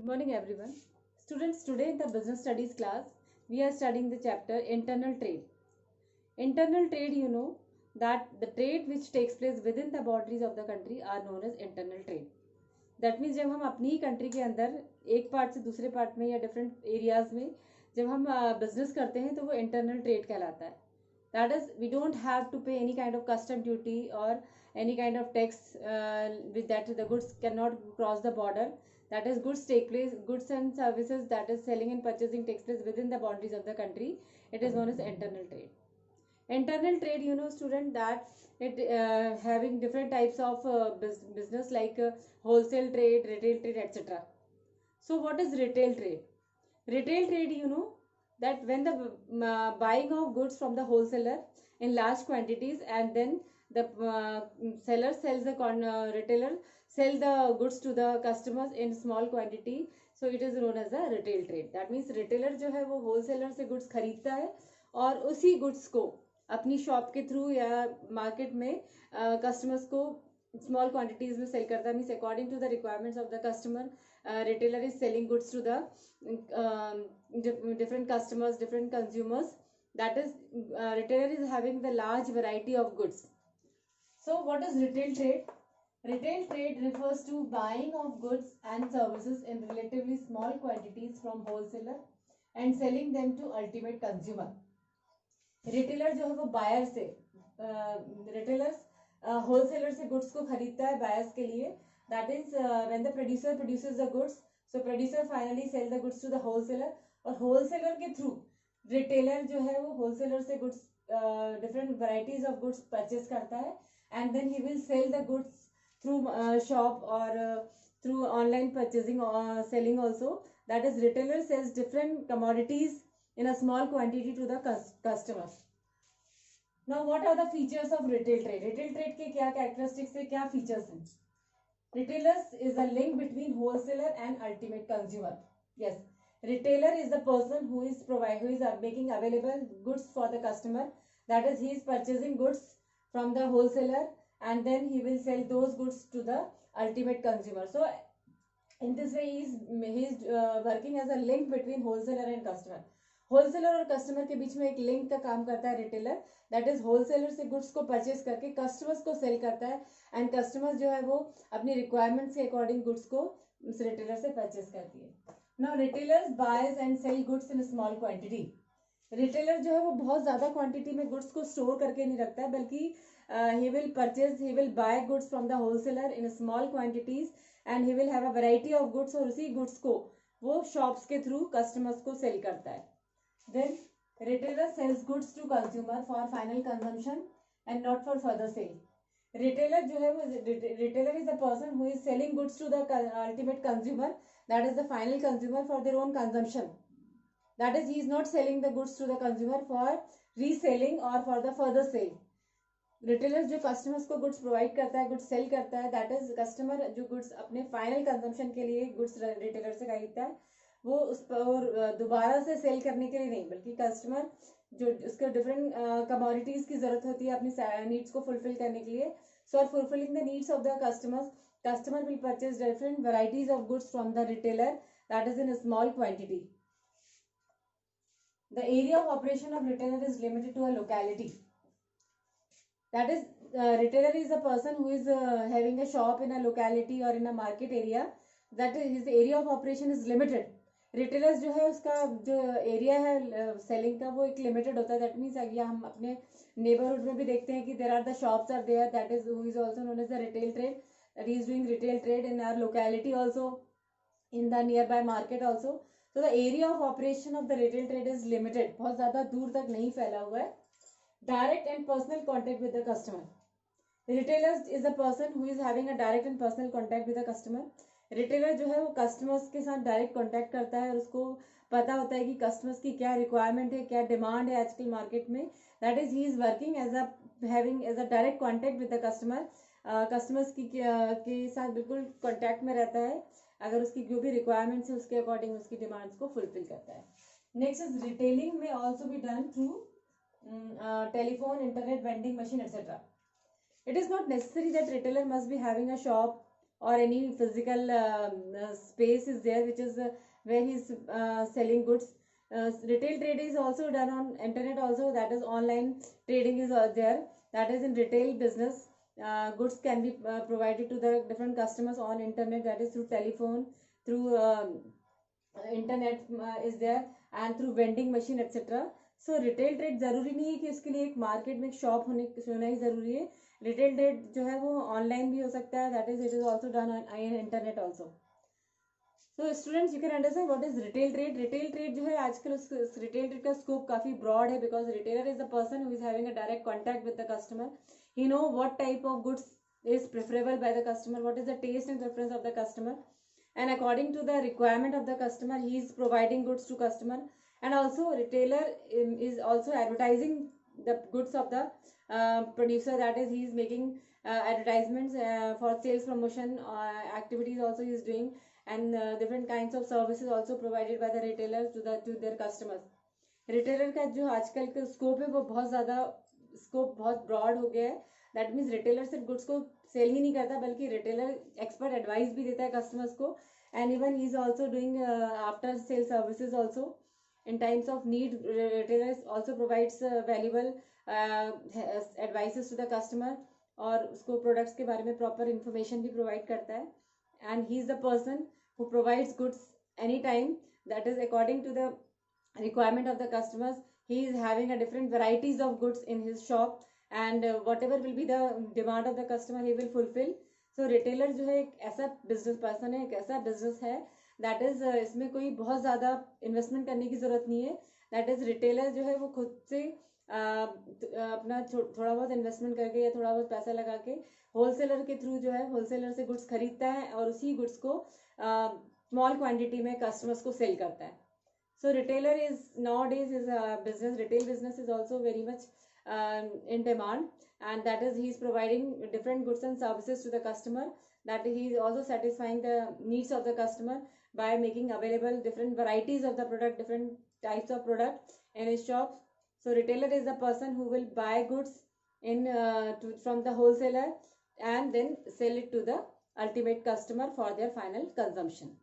Good morning, everyone. Students, today in the business studies class, we are studying the chapter internal trade. Internal trade, you know that the trade which takes place within the boundaries of the country are known as internal trade. That means जब हम अपनी ही country के अंदर एक part से दूसरे part में या डिफरेंट एरियाज में जब हम बिजनेस करते हैं तो वो इंटरनल ट्रेड कहलाता है. That is we don't have to pay any kind of custom duty और any kind of tax with that the goods cannot cross the border. That is, goods and services, that is selling and purchasing, takes place within the boundaries of the country. It is known as internal trade. Internal trade, you know student, that it having different types of business like wholesale trade, retail trade, etc. So what is retail trade? Retail trade, you know that when the buying of goods from the wholesaler in large quantities, and then the seller sells the retailer sell the goods to the customers in small quantity. So it is known as the retail trade. That means retailer जो है वो wholesaler से goods खरीदता है और उसी goods को अपनी शॉप के थ्रू या मार्केट में कस्टमर्स को स्मॉल क्वांटिटीज में सेल करता है. Means according to the requirements of the customer, retailer is selling goods to the different customers, different consumers. That is, retailer is having the large variety of goods. So what is retail trade? Retail trade refers to buying of goods and services in relatively small quantities from wholesaler and selling them to ultimate consumer. Retailer जो है वो buyer से retailers wholesaler से goods को खरीदता है buyers के लिए. That is when the producer produces the goods, so producer finally sell the goods to the wholesaler, और होलसेलर के थ्रू रिटेलर जो है वो होलसेलर से goods different varieties of goods purchase करता है, and then he will sell the goods through shop और through online purchasing selling also. That is retailer sells different commodities in a small quantity to the customers. Now what are the features of retail trade? Retail trade के क्या characteristics है, क्या features हैं? Retailers is a link between wholesaler and ultimate consumer. Yes, retailer is the person who is making available goods for the customer. That is, he is purchasing goods from the wholesaler and then he will sell those goods to the ultimate consumer. So in this way he is working as a link between wholesaler and customer. Wholesaler और customer के बीच में एक link का काम करता है retailer. That is, wholesaler से goods को परचेज करके कस्टमर्स को सेल करता है, एंड कस्टमर्स जो है वो अपनी रिक्वायरमेंट्स के अकॉर्डिंग गुड्स को उस रिटेलर से परचेज करती है. Now retailers boys and sell goods in small quantity. Retailer जो है वो बहुत ज्यादा क्वांटिटी में गुड्स को स्टोर करके नहीं रखता है, बल्कि he will buy goods from the wholesaler in small quantities and he will have a variety of goods, और उसी गुड्स को वो शॉप्स के थ्रू कस्टमर्स को सेल करता है. Then retailer sells goods to consumer for final consumption and not for further sale. Retailer जो है वो retailer is the person who is selling goods to the ultimate consumer, that is the final consumer, for their own consumption. That is, he is not selling the goods to the consumer for reselling or for the further sale. Retailer जो customers को goods provide करता है, goods sell करता है, that is customer जो goods अपने final consumption के लिए goods retailer से खरीदता है, वो उस पर दोबारा से सेल करने के लिए नहीं, बल्कि कस्टमर जो उसको डिफरेंट कमोडिटीज की जरूरत होती है अपनी नीड्स को फुलफिल करने के लिए. So for fulfilling the needs of the customer will purchase different varieties of goods from the retailer, that is in small quantity. The area of operation of retailer is limited to a locality. That is, retailer is a person who is having a shop in a locality or in a market area. That is, his area of operation is limited. Retailers जो है उसका जो area है selling का वो एक limited होता है. दैट मीन्स अगर हम अपने नेबरहुड में भी देखते हैं कि there are the shops are there, that is who is also known as the retail trade, that is doing retail trade in our locality also, in the nearby market also. तो the area of operation of the retail trade is limited, बहुत ज्यादा दूर तक नहीं फैला हुआ है. Direct and personal contact with the customer. Retailers is a person who is having a direct and personal contact with the customer. Retailer जो है वो कस्टमर्स के साथ डायरेक्ट कांटेक्ट करता है और उसको पता होता है कि कस्टमर्स की क्या रिक्वायरमेंट है, क्या डिमांड है आजकल मार्केट में. That is, he is working as a direct contact with the customer. Customers के साथ बिल्कुल कांटेक्ट में रहता है, अगर उसकी जो भी रिक्वायरमेंट्स है उसके अकॉर्डिंग उसकी डिमांड्स को फुलफिल करता है. नेक्स्ट इज रिटेलिंग में also be done through telephone, internet, vending machine, etc. It is not necessary that retailer must be having a shop or any physical space is there which is where he's selling goods. Retail trade is also done on internet also, that is online trading is there, that is in retail business. Goods can be provided to the different customers on internet, that is through telephone, through internet is there, and through vending machine etc. So retail trade ज़रूरी नहीं है कि उसके लिए एक market में एक shop होना ही ज़रूरी है. रिटेल ट्रेड जो है वो ऑनलाइन भी हो सकता है, that is it is also done on internet also. So students you can understand what is retail trade. Retail trade जो है आजकल उस रिटेल ट्रेड का स्कोप काफ़ी ब्रॉड है, because retailer is the person who is having a direct contact with the customer. He know what type of goods is preferable by the customer, what is the taste and preference of the customer, and according to the requirement of the customer he is providing goods to customer. And also retailer is also advertising the goods of the producer, that is he is making advertisements for sales promotion activities also he is doing, and different kinds of services also provided by the retailers to their customers. Retailer का जो आजकल का scope है वो बहुत ज़्यादा scope बहुत broad हो गया है. दैट मीन्स रिटेलर सिर्फ गुड्स को सेल ही नहीं करता, बल्कि रिटेलर एक्सपर्ट एडवाइस भी देता है कस्टमर्स को, and even he is also doing after sale services also. In times of need, retailers also provides valuable advices to the customer, और उसको products के बारे में proper information भी provide करता है. And he is the person who provides goods anytime, that is according to the requirement of the customers. He is having a different varieties of goods in his shop, and whatever will be the demand of the customer he will fulfill. So retailer जो है एक ऐसा business person है, एक ऐसा business है, that is इसमें कोई बहुत ज़्यादा इन्वेस्टमेंट करने की ज़रूरत नहीं है. दैट इज रिटेलर जो है वो खुद से अपना थोड़ा बहुत इन्वेस्टमेंट करके या थोड़ा बहुत पैसा लगा के होलसेलर के थ्रू जो है होलसेलर से गुड्स खरीदता है और उसी गुड्स को स्मॉल क्वांटिटी में कस्टमर्स को सेल करता है. So retailer is nowadays is business, retail business is also very much in demand, and that is he is providing different goods and services to the customer, that he is also satisfying the needs of the customer by making available different varieties of the product, different types of product in his shop. So retailer is the person who will buy goods from the wholesaler and then sell it to the ultimate customer for their final consumption.